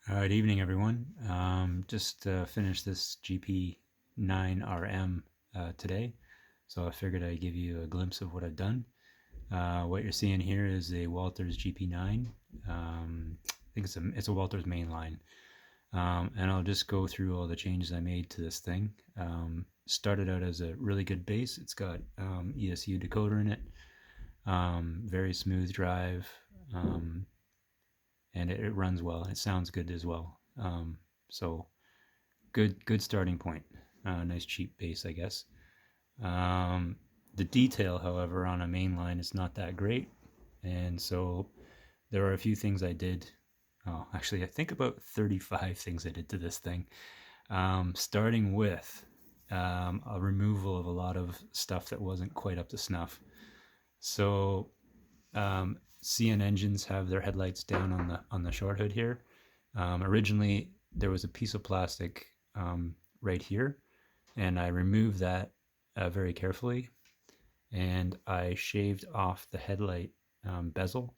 Good evening, everyone. Just finished this GP9rm today, so I figured I'd give you a glimpse of what I've done. What you're seeing here is a Walthers GP9. I think it's a Walthers Mainline, and I'll just go through all the changes I made to this thing. Started out as a really good bass. It's got ESU decoder in it, very smooth drive. And it runs well. It sounds good as well. So good starting point. Nice cheap bass, I guess. The detail, however, on a main line is not that great, and so there are a few things I did. Oh, actually, I think about 35 things I did to this thing. Starting with a removal of a lot of stuff that wasn't quite up to snuff. So CN engines have their headlights down on the short hood here. Originally, there was a piece of plastic right here, and I removed that very carefully, and I shaved off the headlight bezel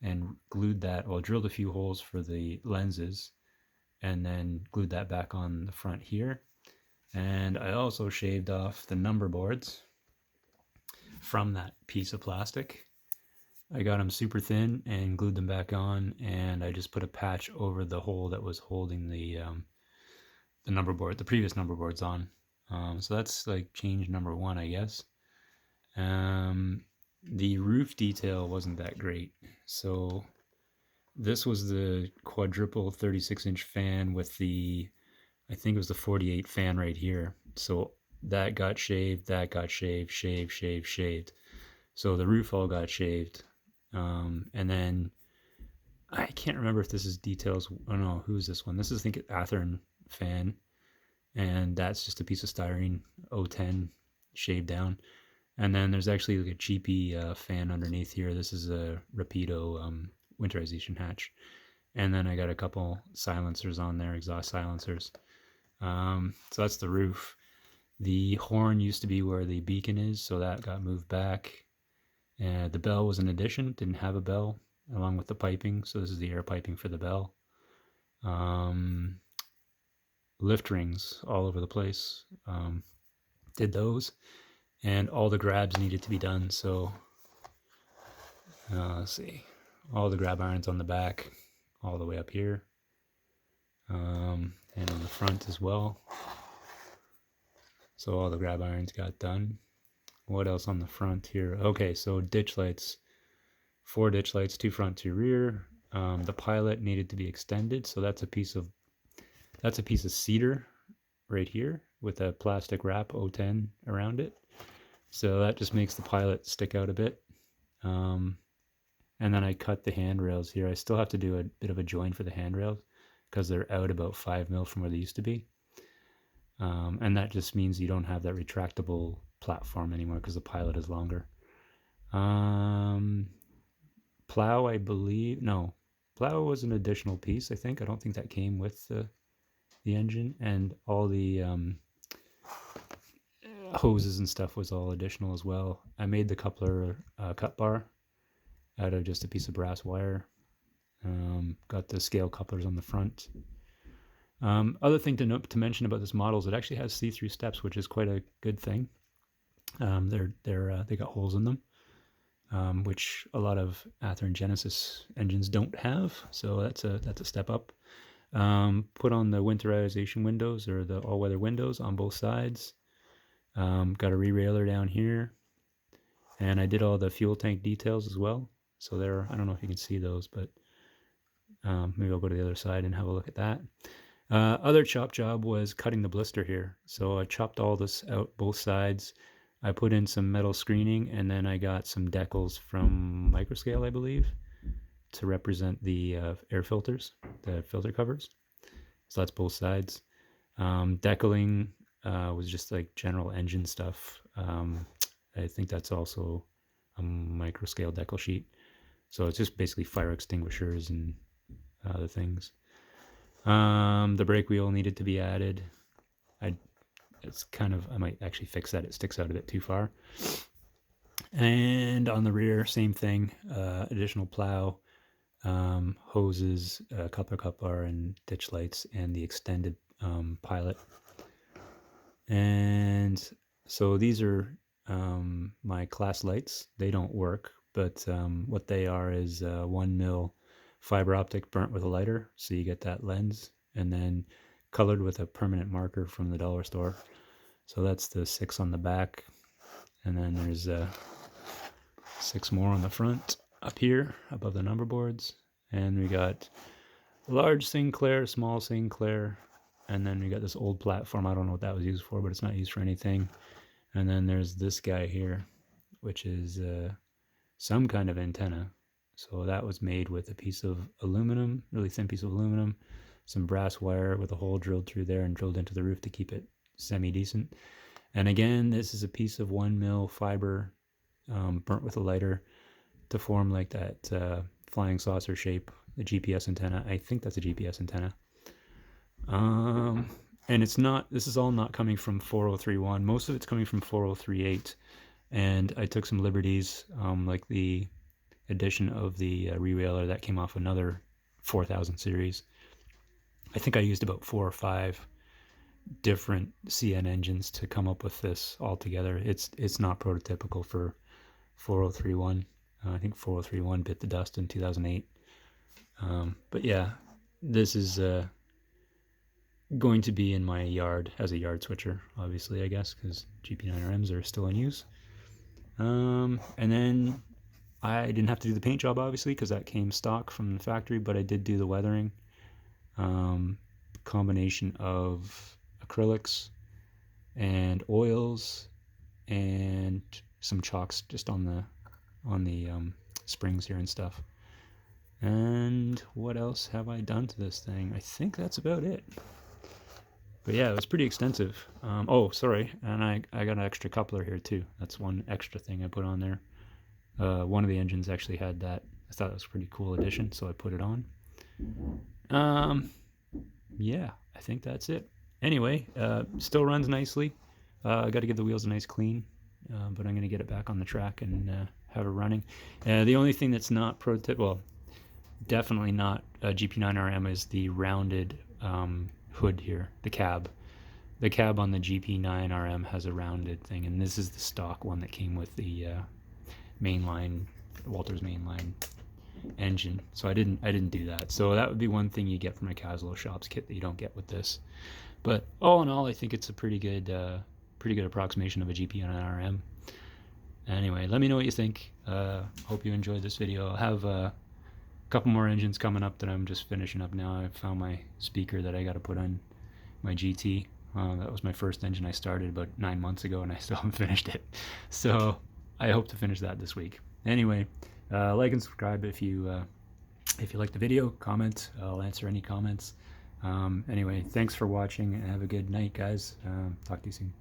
and glued that, well, drilled a few holes for the lenses, and then glued that back on the front here. And I also shaved off the number boards from that piece of plastic. I got them super thin and glued them back on, and I just put a patch over the hole that was holding the number board, the previous number boards on. So that's like change number one, I guess. The roof detail wasn't that great. So this was the quadruple 36-inch fan with the, I think it was the 48 fan right here. So that got shaved, shaved. So the roof all got shaved. And then I can't remember if this is details. Oh no, who's this one? This is, I think, Athearn fan, and that's just a piece of styrene 010 shaved down. And then there's actually like a cheapy fan underneath here. This is a Rapido winterization hatch. And then I got a couple silencers on there, exhaust silencers. So that's the roof. The horn used to be where the beacon is, so that got moved back. The bell was an addition, didn't have a bell, along with the piping. So this is the air piping for the bell. Lift rings all over the place. Did those. And all the grabs needed to be done. So let's see. All the grab irons on the back, all the way up here. And on the front as well. So all the grab irons got done. What else on the front here? Okay, so ditch lights, 4 ditch lights, 2 front, 2 rear. The pilot needed to be extended, so that's a piece of cedar right here with a plastic wrap 010 around it. So that just makes the pilot stick out a bit. And then I cut the handrails here. I still have to do a bit of a join for the handrails because they're out about 5 mil from where they used to be. And that just means you don't have that retractable platform anymore because the pilot is longer. Plow, I believe, no, plow was an additional piece, I think. I don't think that came with the engine, and all the hoses and stuff was all additional as well. I made the coupler cut bar out of just a piece of brass wire. Got the scale couplers on the front. Other thing to mention about this model is it actually has see-through steps, which is quite a good thing. They got holes in them, which a lot of Athearn Genesis engines don't have. So that's a step up. Put on the winterization windows, or the all-weather windows on both sides. Got a re-railer down here, and I did all the fuel tank details as well. So there, I don't know if you can see those, but maybe I'll go to the other side and have a look at that. Other chop job was cutting the blister here. So I chopped all this out both sides. I put in some metal screening, and then I got some decals from Microscale, I believe, to represent the air filters, the filter covers. So that's both sides. Decaling was just like general engine stuff. I think that's also a Microscale decal sheet. So it's just basically fire extinguishers and other things. The brake wheel needed to be added. I might actually fix that. It sticks out a bit too far. And on the rear, same thing. Additional plow. hoses, coupler and ditch lights, and the extended pilot. And so these are my class lights. They don't work, but what they are is 1 mil fiber optic burnt with a lighter, so you get that lens, and then colored with a permanent marker from the dollar store. So that's the 6 on the back, and then there's 6 more on the front up here above the number boards. And we got large Sinclair, small Sinclair, and then we got this old platform. I don't know what that was used for, but it's not used for anything. And then there's this guy here, which is some kind of antenna. So that was made with a piece of aluminum, really thin piece of aluminum, some brass wire with a hole drilled through there and drilled into the roof to keep it semi-decent. And again, this is a piece of 1 mil fiber burnt with a lighter to form like that flying saucer shape, the GPS antenna. I think that's a GPS antenna. And it's not, this is all not coming from 4031. Most of it's coming from 4038. And I took some liberties, like the edition of the reweiler that came off another 4000 series. I think I used about 4 or 5 different CN engines to come up with this all together. It's not prototypical for 4031. I think 4031 bit the dust in 2008. But yeah, this is going to be in my yard as a yard switcher, obviously, I guess, because GP9rms are still in use. And then I didn't have to do the paint job, obviously, because that came stock from the factory, but I did do the weathering. Combination of acrylics and oils and some chalks just on the springs here and stuff. And what else have I done to this thing? I think that's about it. But yeah, it was pretty extensive. Oh, sorry, and I got an extra coupler here too. That's one extra thing I put on there. One of the engines actually had that. I thought it was a pretty cool addition, so I put it on. Yeah, I think that's it. Anyway, still runs nicely. I got to give the wheels a nice clean, but I'm going to get it back on the track and have it running. The only thing that's not prototype, well, definitely not GP9rm, is the rounded hood here, the cab. The cab on the GP9rm has a rounded thing, and this is the stock one that came with the mainline, Walthers Mainline engine. So I didn't do that. So that would be one thing you get from a Caslo Shops kit that you don't get with this. But all in all, I think it's a pretty good approximation of a GP9rm. Anyway, let me know what you think. Hope you enjoyed this video. I'll have a couple more engines coming up that I'm just finishing up now. I found my speaker that I got to put on my GT. That was my first engine I started about 9 months ago, and I still haven't finished it. So I hope to finish that this week. Anyway, like and subscribe if you like the video. Comment. I'll answer any comments. Anyway, thanks for watching, and have a good night, guys. Talk to you soon.